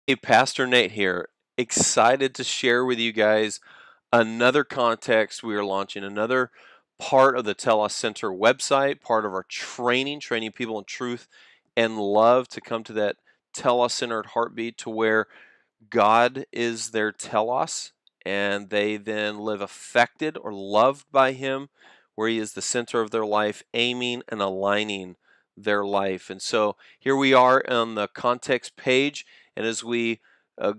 Hey, Pastor Nate here. Excited to share with you guys another context. We are launching another part of the Telos Center website, part of our training people in truth and love to come to that Telos centered heartbeat to where God is their telos, and they then live affected or loved by Him, where He is the center of their life, aiming and aligning their life. And so here we are on the context page, and as we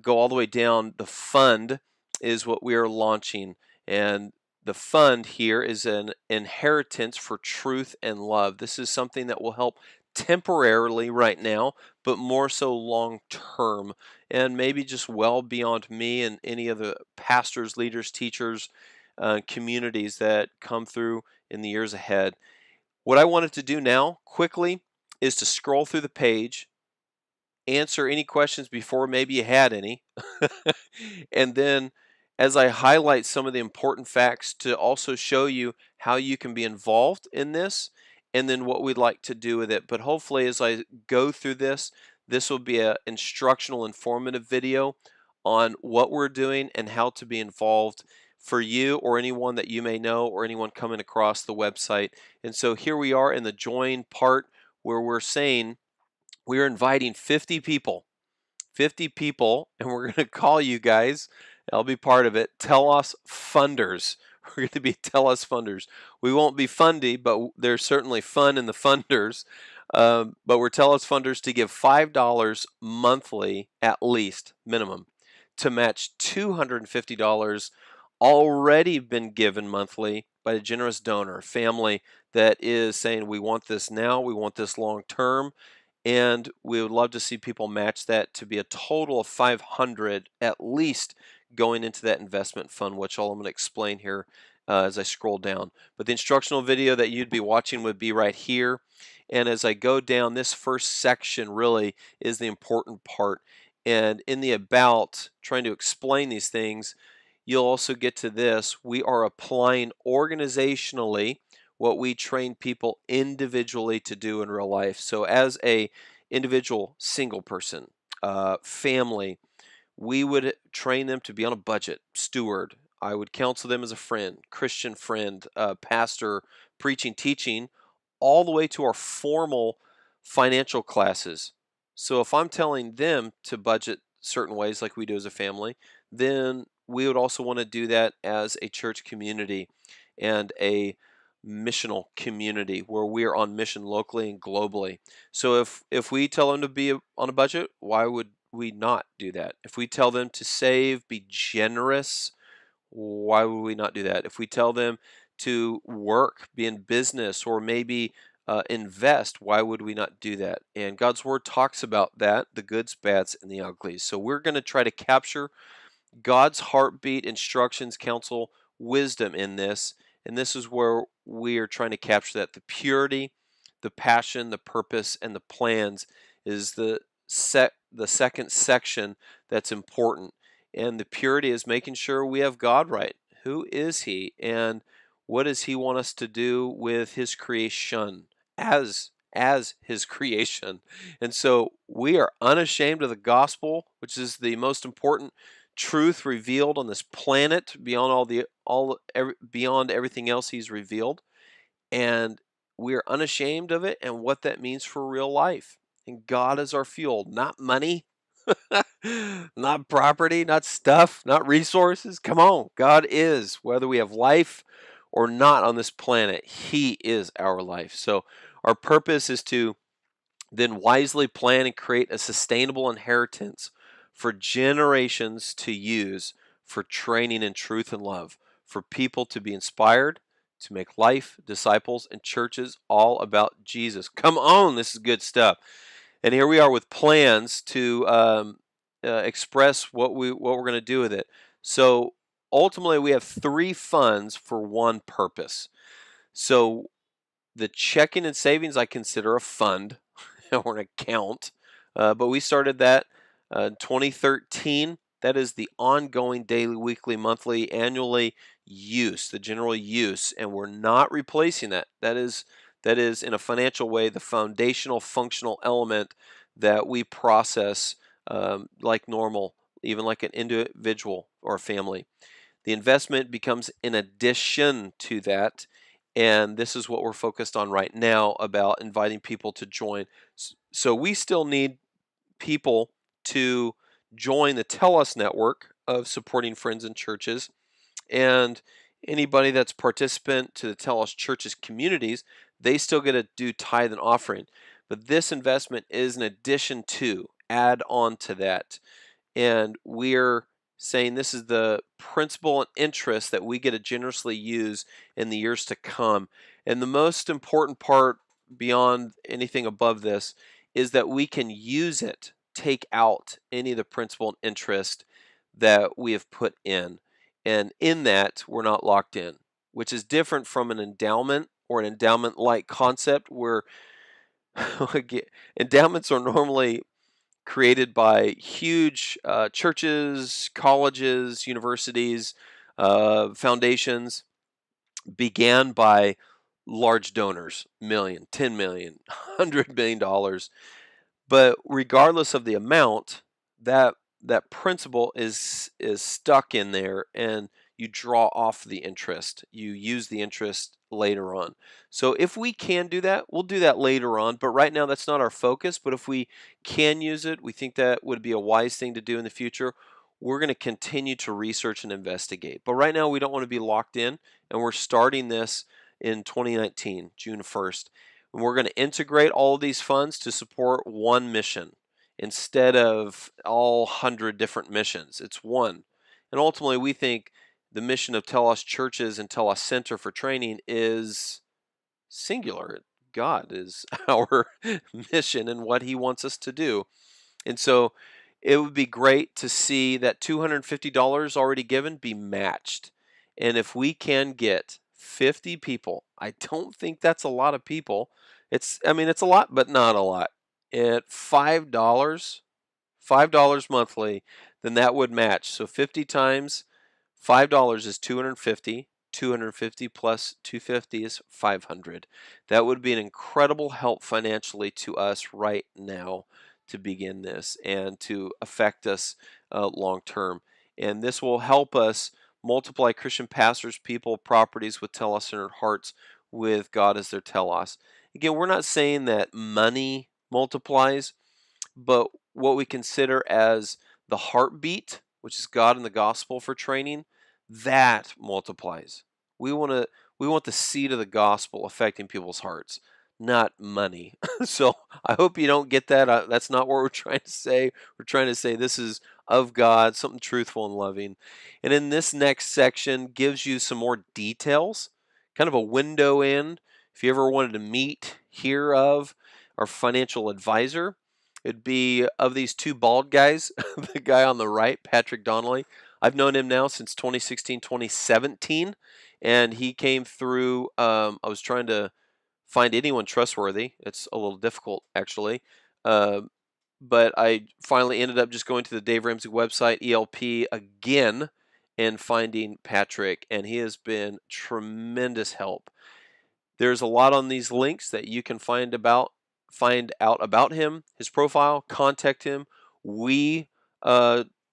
go all the way down, the fund is what we are launching. And the fund here is an inheritance for truth and love. This is something that will help temporarily right now, but more so long term and maybe just well beyond me and any of the pastors, leaders, teachers, communities that come through in the years ahead. What I wanted to do now quickly is to scroll through the page, answer any questions before maybe you had any, and then as I highlight some of the important facts to also show you how you can be involved in this and then what we'd like to do with it. But hopefully as I go through this, this will be an instructional, informative video on what we're doing and how to be involved for you or anyone that you may know or anyone coming across the website. And so here we are in the join part where we're saying we are inviting 50 people, and we're going to call you guys. I'll be part of it. Telos funders. We're going to be Telos funders. We won't be fundy, but there's certainly fun in the funders. But we're Telos funders to give $5 monthly, at least, minimum, to match $250 already been given monthly by a generous donor, family that is saying, we want this now, we want this long term, and we would love to see people match that to be a total of 500 at least going into that investment fund, which I'm going to explain here as I scroll down. But the instructional video that you'd be watching would be right here. And as I go down, this first section really is the important part. And in the about, trying to explain these things, you'll also get to this. We are applying organizationally what we train people individually to do in real life. So as a individual single person, family, we would train them to be on a budget, steward. I would counsel them as a friend, Christian friend, pastor, preaching, teaching, all the way to our formal financial classes. So if I'm telling them to budget certain ways like we do as a family, then we would also want to do that as a church community and a missional community where we are on mission locally and globally. So if we tell them to be on a budget, why would we not do that? If we tell them to save, be generous, why would we not do that? If we tell them to work, be in business, or maybe invest, why would we not do that? And God's Word talks about that, the goods, bads, and the uglies. So we're going to try to capture God's heartbeat, instructions, counsel, wisdom in this. And this is where we are trying to capture that. The purity, the passion, the purpose, and the plans is the second section that's important. And the purity is making sure we have God right. Who is He? And what does He want us to do with His creation as His creation? And so we are unashamed of the gospel, which is the most important truth revealed on this planet beyond beyond everything else He's revealed, and we are unashamed of it and what that means for real life. And God is our fuel, not money, not property, not stuff, not resources. Come on, God is, whether we have life or not on this planet, He is our life. So our purpose is to then wisely plan and create a sustainable inheritance for generations to use for training in truth and love, for people to be inspired, to make life, disciples, and churches all about Jesus. Come on, this is good stuff. And here we are with plans to express what we're going to do with it. So ultimately, we have three funds for one purpose. So the checking and savings I consider a fund or an account, but we started that in 2013. That is the ongoing daily, weekly, monthly, annually use, the general use, and we're not replacing that. That is in a financial way the foundational functional element that we process like normal, even like an individual or a family. The investment becomes in addition to that. And this is what we're focused on right now about inviting people to join. So we still need people to join the Telos network of supporting friends and churches. And anybody that's participant to the Telos churches communities, they still get to do tithe and offering. But this investment is an addition to, add on to that. And we're saying this is the principal and interest that we get to generously use in the years to come. And the most important part beyond anything above this is that we can use it, take out any of the principal and interest that we have put in. And in that, we're not locked in, which is different from an endowment or an endowment like concept where endowments are normally created by huge churches, colleges, universities, foundations, began by large donors, million, 10 million, $100 million. But regardless of the amount, that that principle is stuck in there, and you draw off the interest. You use the interest later on. So if we can do that, we'll do that later on. But right now, that's not our focus. But if we can use it, we think that would be a wise thing to do in the future. We're going to continue to research and investigate. But right now, we don't want to be locked in, and we're starting this in 2019, June 1st. And we're going to integrate all of these funds to support one mission instead of all 100 different missions. It's one. And ultimately, we think the mission of Telos Churches and Telos Center for Training is singular. God is our mission and what He wants us to do. And so it would be great to see that $250 already given be matched. And if we can get 50 people, I don't think that's a lot of people. I mean, it's a lot, but not a lot. At $5 monthly, then that would match. So 50 times $5 is 250. 250 plus 250 is 500. That would be an incredible help financially to us right now to begin this and to affect us long term. And this will help us multiply Christian pastors, people, properties with telos-centered hearts with God as their telos. Again, we're not saying that money multiplies, but what we consider as the heartbeat, which is God and the gospel for training, that multiplies. We want to we want the seed of the gospel affecting people's hearts, not money. So I hope you don't get that. That's not what we're trying to say. We're trying to say this is of God, something truthful and loving. And in this next section gives you some more details, kind of a window in. If you ever wanted to meet, hear of our financial advisor, it'd be of these two bald guys, the guy on the right, Patrick Donnelly. I've known him now since 2016, 2017, and he came through. I was trying to find anyone trustworthy. It's a little difficult, actually. Uh, but I finally ended up just going to the Dave Ramsey website, ELP, again, and finding Patrick, and he has been tremendous help. There's a lot on these links that you can find out about him, his profile, contact him. We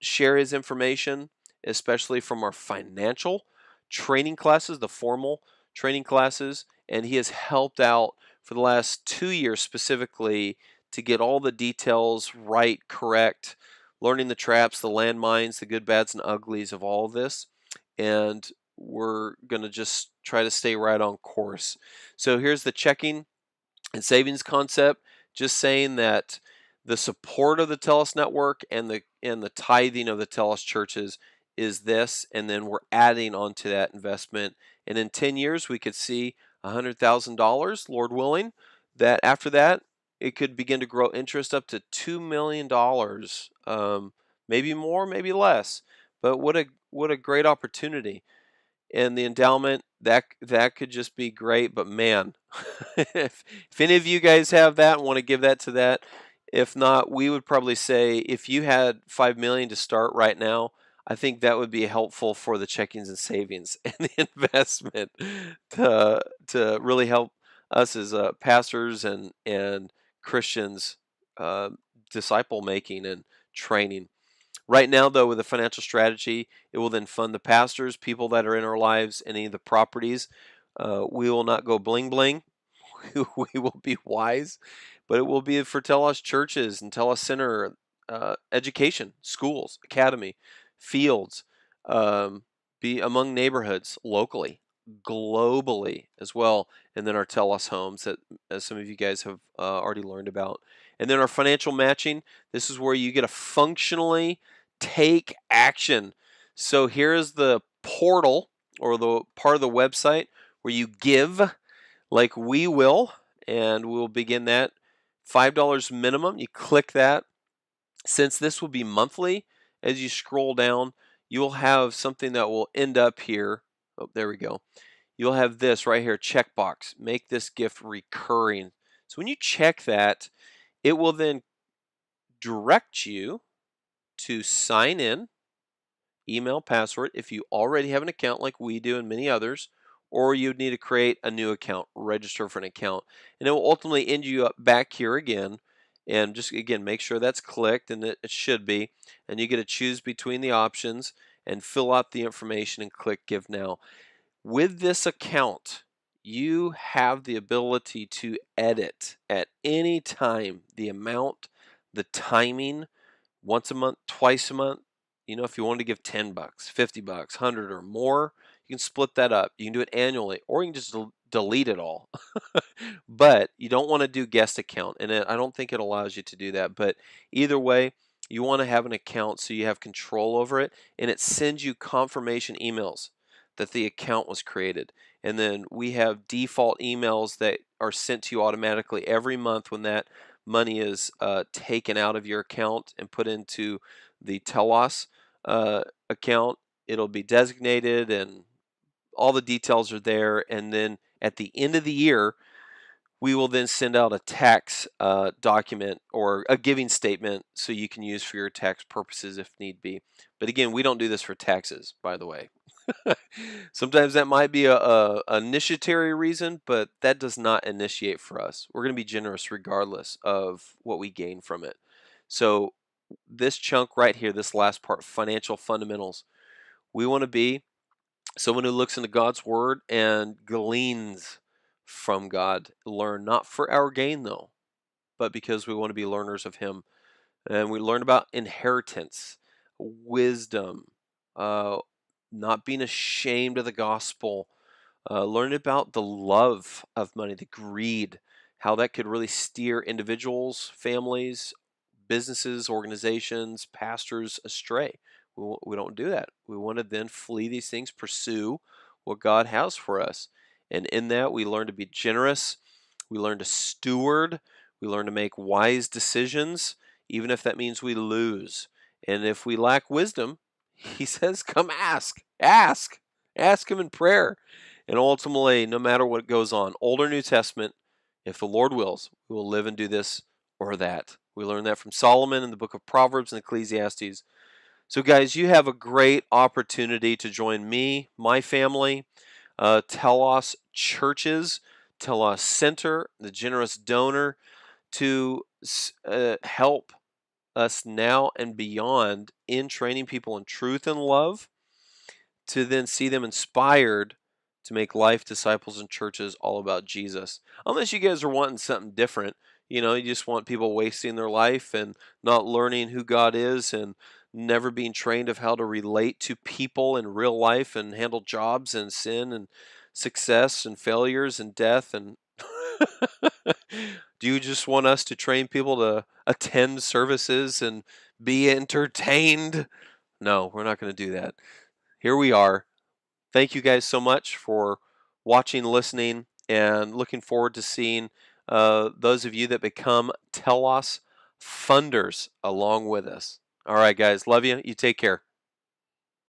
share his information, especially from our financial training classes, the formal training classes, and he has helped out for the last 2 years specifically to get all the details right, correct, learning the traps, the landmines, the good, bads, and uglies of all of this. And we're going to just try to stay right on course. So here's the checking and savings concept, just saying that the support of the Telos network and the tithing of the Telos churches is this, and then we're adding onto that investment. And in 10 years, we could see $100,000, Lord willing. That after that, it could begin to grow interest up to $2 million, maybe more, maybe less. But what a great opportunity! And the endowment, that could just be great. But man, if any of you guys have that and want to give that to that, if not, we would probably say if you had 5 million to start right now, I think that would be helpful for the checkings and savings and the investment to really help us as pastors and Christians, uh, disciple making and training. Right now, though, with the financial strategy, it will then fund the pastors, people that are in our lives, any of the properties. We will not go bling bling. We will be wise, but it will be for Telos churches and Telos Center, education, schools, academy, fields, um, be among neighborhoods locally, globally as well, and then our Telos homes that, as some of you guys have already learned about. And then our financial matching, this is where you get to functionally take action. So here is the portal or the part of the website where you give like we will, and we'll begin that. $5 minimum. You click that. Since this will be monthly, as you scroll down, you'll have something that will end up here. Oh, there we go. You'll have this right here, checkbox. Make this gift recurring. So when you check that, it will then direct you to sign in, email, password, if you already have an account like we do and many others, or you'd need to create a new account, register for an account. And it will ultimately end you up back here again. And just again, make sure that's clicked, and it should be. And you get to choose between the options and fill out the information and click Give Now. With this account, you have the ability to edit at any time the amount, the timing, once a month, twice a month. If you wanted to give 10 bucks, 50 bucks, 100 or more, you can split that up. You can do it annually, or you can just delete it all. But you don't want to do guest account, and I don't think it allows you to do that. But either way, you want to have an account so you have control over it, and it sends you confirmation emails that the account was created. And then we have default emails that are sent to you automatically every month when that money is taken out of your account and put into the Telos account. It'll be designated and all the details are there. And then at the end of the year, we will then send out a tax document or a giving statement so you can use for your tax purposes if need be. But again, we don't do this for taxes, by the way. Sometimes that might be a initiatory reason, but that does not initiate for us. We're going to be generous regardless of what we gain from it. So this chunk right here, this last part, financial fundamentals, we want to be someone who looks into God's word and gleans from God. Learn not for our gain though, but because we want to be learners of Him. And we learn about inheritance, wisdom, uh, not being ashamed of the gospel, learn about the love of money, the greed, how that could really steer individuals, families, businesses, organizations, pastors astray. We don't do that. We want to then flee these things, pursue what God has for us. And in that, we learn to be generous, we learn to steward, we learn to make wise decisions, even if that means we lose. And if we lack wisdom, He says, come ask Him in prayer. And ultimately, no matter what goes on, Old or New Testament, if the Lord wills, we will live and do this or that. We learn that from Solomon in the book of Proverbs and Ecclesiastes. So, guys, you have a great opportunity to join me, my family, Telos Churches, Telos Center, the generous donor, to help us now and beyond in training people in truth and love, to then see them inspired to make life disciples in churches all about Jesus. Unless you guys are wanting something different, you just want people wasting their life and not learning who God is and never being trained of how to relate to people in real life and handle jobs and sin and success and failures and death and do you just want us to train people to attend services and be entertained? No, we're not going to do that. Here we are. Thank you guys so much for watching, listening, and looking forward to seeing those of you that become Telos funders along with us. All right, guys. Love you. You take care.